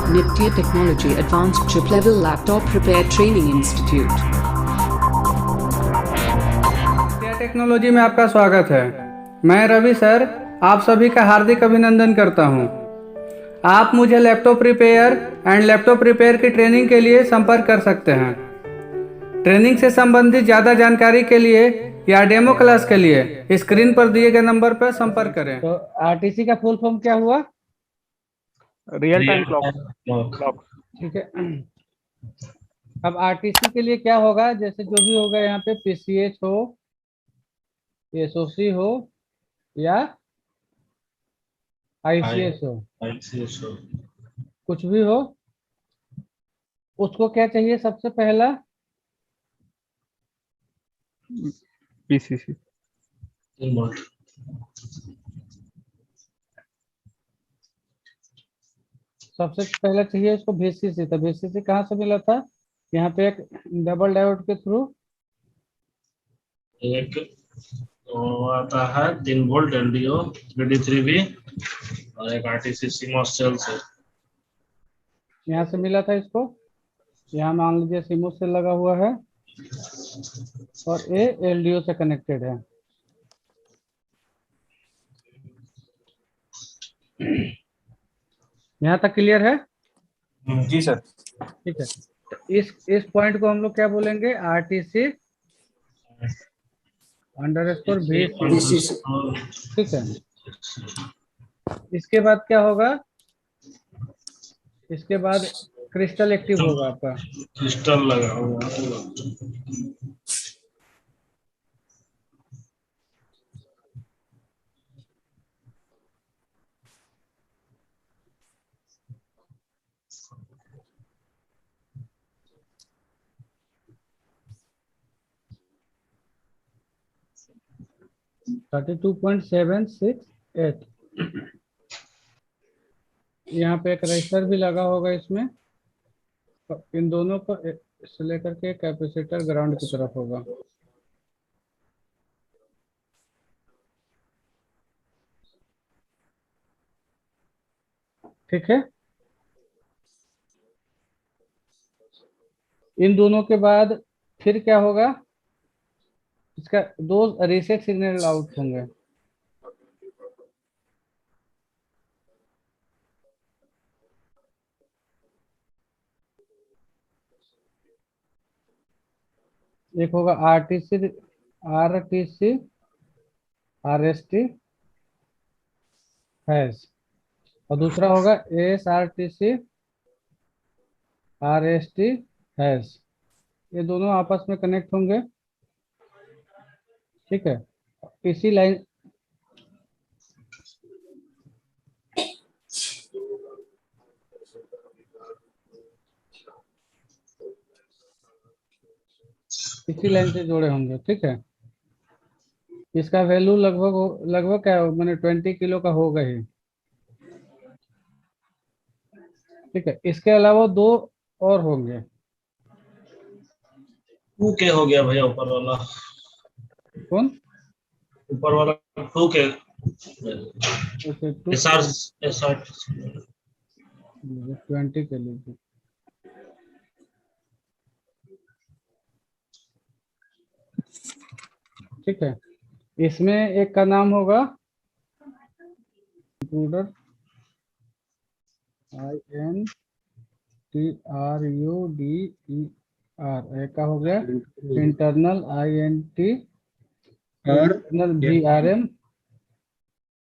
Nifty Technology Advanced Chip Level Laptop Repair Training Institute. Technology में आपका स्वागत है। मैं रवि सर आप सभी का हार्दिक अभिनंदन करता हूं। आप मुझे laptop repair and laptop repair की ट्रेनिंग के लिए संपर्क कर सकते हैं। ट्रेनिंग से संबंधित ज़्यादा जानकारी के लिए या डेमो क्लास के लिए स्क्रीन पर दिए गए नंबर पर संपर्क करें। तो आरटीसी का फुल फॉर्म क्या हुआ? Real time clock. ठीक है। अब आरटीसी के लिए क्या होगा, जैसे जो भी होगा यहाँ पे पीसीएच हो, एसओसी हो या आईसीएस हो, कुछ भी हो, उसको क्या चाहिए? सबसे पहला पीसीसी सबसे पहला चाहिए इसको वीसीसी। तो वीसीसी कहाँ से मिला था? यहाँ पे एक डबल डायोड के थ्रू एक तो आता है 3 वोल्ट एलडीओ BD3B और एक आरटीसी सीमॉस सेल से यहाँ से मिला था इसको। यहाँ मान लीजिए सीमोस से लगा हुआ है और ये एलडीओ से कनेक्टेड है। यहाँ तक क्लियर है? जी सर। ठीक है। तो इस पॉइंट को हम लोग क्या बोलेंगे? RTC underscore VCC. ठीक है। इसके बाद क्या होगा? इसके बाद क्रिस्टल एक्टिव होगा आपका। क्रिस्टल लगा हुआ है। 32.768। यहाँ पे एक रजिस्टर भी लगा होगा इसमें। इन दोनों को से लेकर के कैपेसिटर ग्राउंड की तरफ होगा। ठीक है। इन दोनों के बाद फिर क्या होगा? इसका दो रीसेट सिग्नल आउट होंगे। एक होगा आरटीसी आरएसटी हैश और दूसरा होगा एसआरटीसी आरएसटी हैश। ये दोनों आपस में कनेक्ट होंगे। ठीक है। इसी लाइन से जोड़े होंगे। ठीक है। इसका वैल्यू लगभग क्या हो, मैंने 20 किलो का होगा ही। ठीक है। इसके अलावा दो और होंगे। 2K हो गया भैया ऊपर वाला। कौन? ऊपर वाला 2K SR 20 के लिए। ठीक है। इसमें एक का नाम होगा इंट्रूडर INTRUDER। एक का हो गया इंटरनल इंटरनल VRM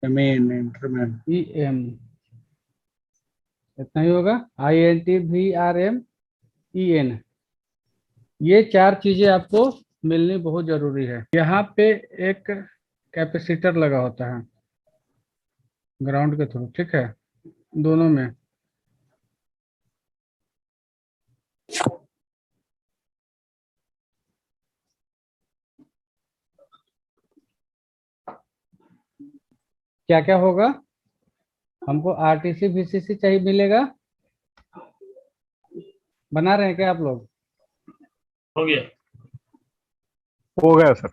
EM। इतना ही होगा। INT VRM EN। ये चार चीजें आपको मिलनी बहुत जरूरी है। यहाँ पे एक कैपेसिटर लगा होता है ग्राउंड के थ्रू। ठीक है। दोनों में क्या क्या होगा? हमको आरटीसी वीसीसी चाहिए, मिलेगा। बना रहे हैं क्या आप लोग? हो गया। हो गया सर।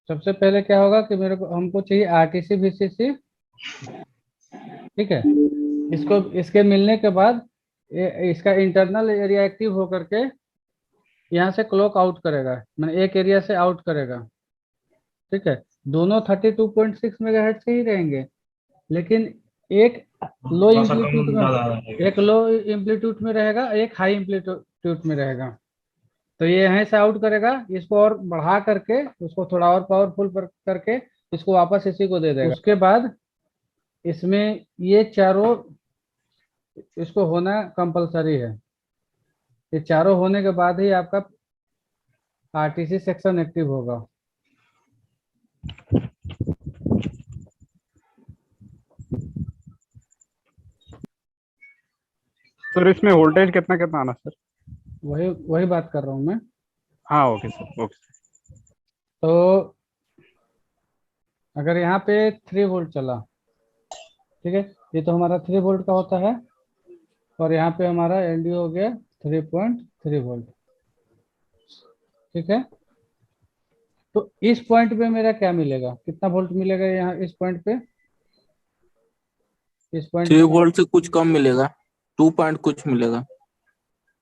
सबसे पहले क्या होगा कि हमको चाहिए आरटीसी वीसीसी। ठीक है। इसको इसके मिलने के बाद इसका इंटरनल एरिया एक्टिव होकर के यहाँ से क्लॉक आउट करेगा, मैंने एक एरिया से आउट करेगा। ठीक है, दोनों 32.6 मेगाहर्ट्ज से ही रहेंगे, लेकिन एक लो थोड़ा सा कम एम्पलीट्यूड में, ज्यादा रहेगा। एक लो एम्पलीट्यूड में रहेगा, एक हाई एम्पलीट्यूड में रहेगा। तो ये यहाँ से आउट करेगा, इसको और बढ़ा करके उसको थोड़ा और पावरफुल करके इसको वापस इसी को दे देगा। उसके बाद इसमें ये चारों इसको होना कंपलसरी है। ये चारों होने के बाद ही आपका आरटीसी सेक्शन एक्टिव होगा। सर इसमें वोल्टेज कितना कितना आना सर? वही वही बात कर रहा हूँ मैं। हाँ ओके सर, ओके। तो अगर यहाँ पे 3 वोल्ट चला, ठीक है, ये तो हमारा 3 वोल्ट का होता है, और यहाँ पे हमारा एलडीओ हो गया 3.3 वोल्ट। ठीक है, तो इस पॉइंट पे मेरा क्या मिलेगा, कितना वोल्ट मिलेगा यहाँ इस पॉइंट पे? इस पॉइंट 3 वोल्ट से कुछ कम मिलेगा, 2 पॉइंट कुछ मिलेगा।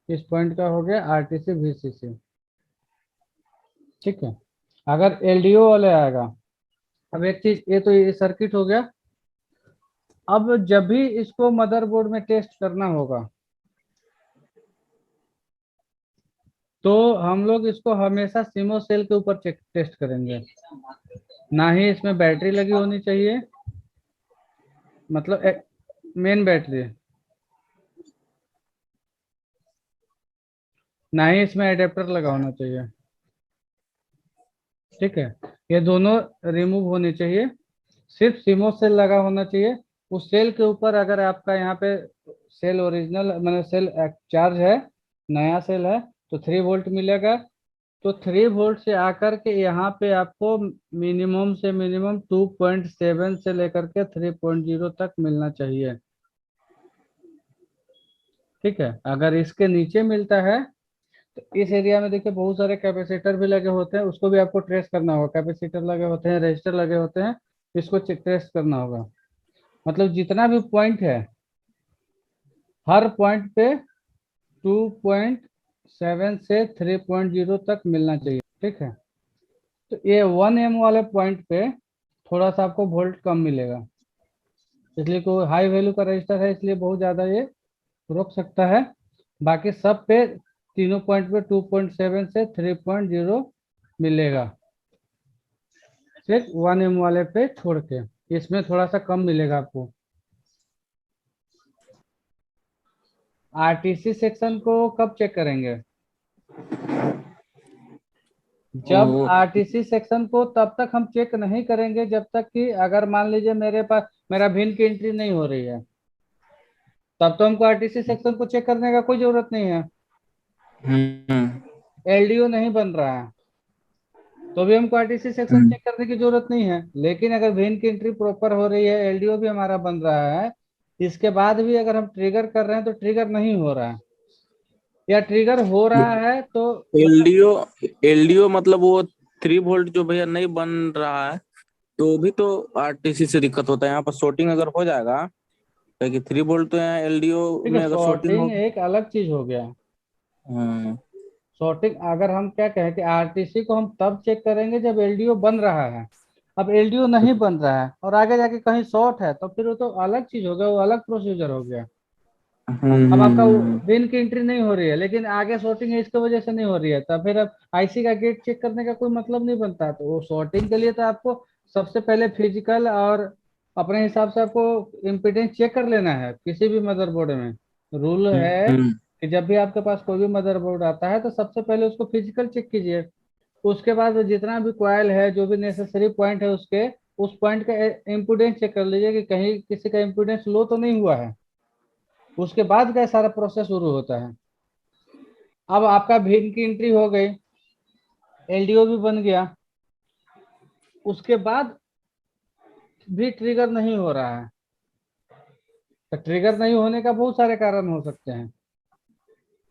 इस पॉइंट का हो गया आरटीसी वीसीसी। ठीक है, अगर एलडीओ वाले आएगा, अब एक चीज, ये तो ये सर्किट हो गया। अब जब भी इसको मदरबोर्ड में टेस्ट करना होगा, तो हम लोग इसको हमेशा सिमो सेल के ऊपर टेस्ट करेंगे। ना ही इसमें बैटरी लगी होनी चाहिए, मतलब मेन बैटरी, ना ही इसमें एडेप्टर लगा होना चाहिए। ठीक है, ये दोनों रिमूव होनी चाहिए, सिर्फ सिमो सेल लगा होना चाहिए। उस सेल के ऊपर अगर आपका यहाँ पे सेल ओरिजिनल मतलब सेल चार्ज है, नया सेल है, तो 3 वोल्ट मिलेगा। तो 3 वोल्ट से आकर के यहाँ पे आपको मिनिमम से मिनिमम 2.7 से लेकर के 3.0 तक मिलना चाहिए। ठीक है, अगर इसके नीचे मिलता है तो इस एरिया में देखिए बहुत सारे कैपेसिटर भी लगे होते हैं, उसको भी आपको ट्रेस करना होगा। कैपेसिटर लगे होते हैं, रजिस्टर लगे होते हैं, इसको ट्रेस करना होगा। मतलब जितना भी पॉइंट है, हर पॉइंट पे 2.7 से 3.0 तक मिलना चाहिए। ठीक है, तो ये 1 M वाले पॉइंट पे थोड़ा सा आपको वोल्ट कम मिलेगा, इसलिए कोई हाई वैल्यू का रजिस्टर है, इसलिए बहुत ज़्यादा ये रोक सकता है। बाकी सब पे तीनों पॉइंट पे 2.7 से 3.0 मिलेगा, सिर्फ 1 M वाले पे छोड़ के, इसमें थोड़ा सा कम मिलेगा आपको। आरटीसी सेक्शन को कब चेक करेंगे? जब वो आरटीसी सेक्शन को तब तक हम चेक नहीं करेंगे जब तक कि, अगर मान लीजिए मेरे पास मेरा भिन्न की एंट्री नहीं हो रही है, तब तो हमको आरटीसी सेक्शन को चेक करने का कोई जरूरत नहीं है। एलडीओ नहीं बन रहा है तो भी हमको आरटीसी सेक्शन चेक करने की जरूरत नहीं है। लेकिन अगर भिन्न की एंट्री प्रॉपर हो रही है, एलडीओ भी हमारा बन रहा है, इसके बाद भी अगर हम ट्रिगर कर रहे हैं तो ट्रिगर नहीं हो रहा है, या ट्रिगर हो रहा है तो एलडीओ एलडीओ मतलब वो 3 वोल्ट जो भैया नहीं बन रहा है, तो भी तो आरटीसी से दिक्कत होता है। यहाँ पर शॉर्टिंग अगर हो जाएगा, क्योंकि 3 वोल्ट तो यहाँ एलडीओ ठीक में है, अगर शॉर्टिंग हो। सॉर्टिंग एक अलग चीज हो गया। हम्म। सॉर्टिंग अगर हम क्या कहें कि आरटीसी को हम तब चेक करेंगे जब एलडीओ बन रहा है। अब एलडीओ नहीं बन रहा है और आगे जाके कहीं शॉर्ट है, तो फिर वो तो अलग चीज हो गया, वो अलग प्रोसीजर हो गया। अब आपका पिन की एंट्री नहीं हो रही है, लेकिन आगे शॉर्टिंग है, इसकी वजह से नहीं हो रही है, तब फिर अब आईसी का गेट चेक करने का कोई मतलब नहीं बनता। तो वो शॉर्टिंग के लिए तो आपको सबसे पहले फिजिकल और अपने हिसाब से आपको इम्पीडेंस चेक कर लेना है। किसी भी मदरबोर्ड में रूल है कि जब भी आपके पास कोई भी मदरबोर्ड आता है तो सबसे पहले उसको फिजिकल चेक कीजिए। उसके बाद जितना भी कॉइल है, जो भी नेसेसरी पॉइंट है, उसके उस पॉइंट का इम्पीडेंस चेक कर लीजिए कि कहीं किसी का इम्पीडेंस लो तो नहीं हुआ है। उसके बाद का सारा प्रोसेस शुरू होता है। अब आपका भिन्न की एंट्री हो गई, एलडीओ भी बन गया, उसके बाद भी ट्रिगर नहीं हो रहा है। तो ट्रिगर नहीं होने का बहुत सारे कारण हो सकते हैं।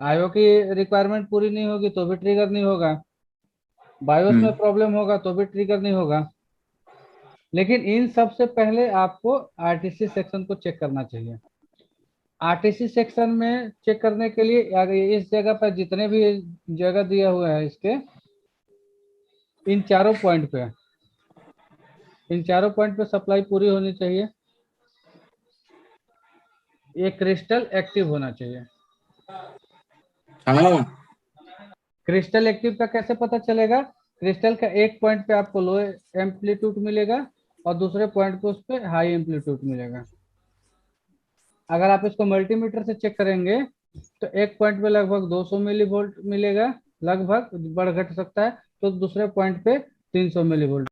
आईओ की रिक्वायरमेंट पूरी नहीं होगी तो भी ट्रिगर नहीं होगा, बायोस में प्रॉब्लम होगा तो भी ट्रिगर नहीं होगा। लेकिन इन सब से पहले आपको आरटीसी सेक्शन को चेक करना चाहिए। आरटीसी सेक्शन में चेक करने के लिए अगर इस जगह पर जितने भी जगह दिया हुआ है इसके, इन चारों पॉइंट पे सप्लाई पूरी होनी चाहिए। ये क्रिस्टल एक्टिव होना चाहिए। हाँ क्रिस्टल एक्टिव का कैसे पता चलेगा? क्रिस्टल का एक पॉइंट पे आपको लो एम्पलीट्यूड मिलेगा और दूसरे पॉइंट पे उस पे हाई एम्पलीट्यूड मिलेगा। अगर आप इसको मल्टीमीटर से चेक करेंगे तो एक पॉइंट पे लगभग 200 मिली वोल्ट मिलेगा, लगभग बढ़ घट सकता है, तो दूसरे पॉइंट पे 300 मिली वोल्ट।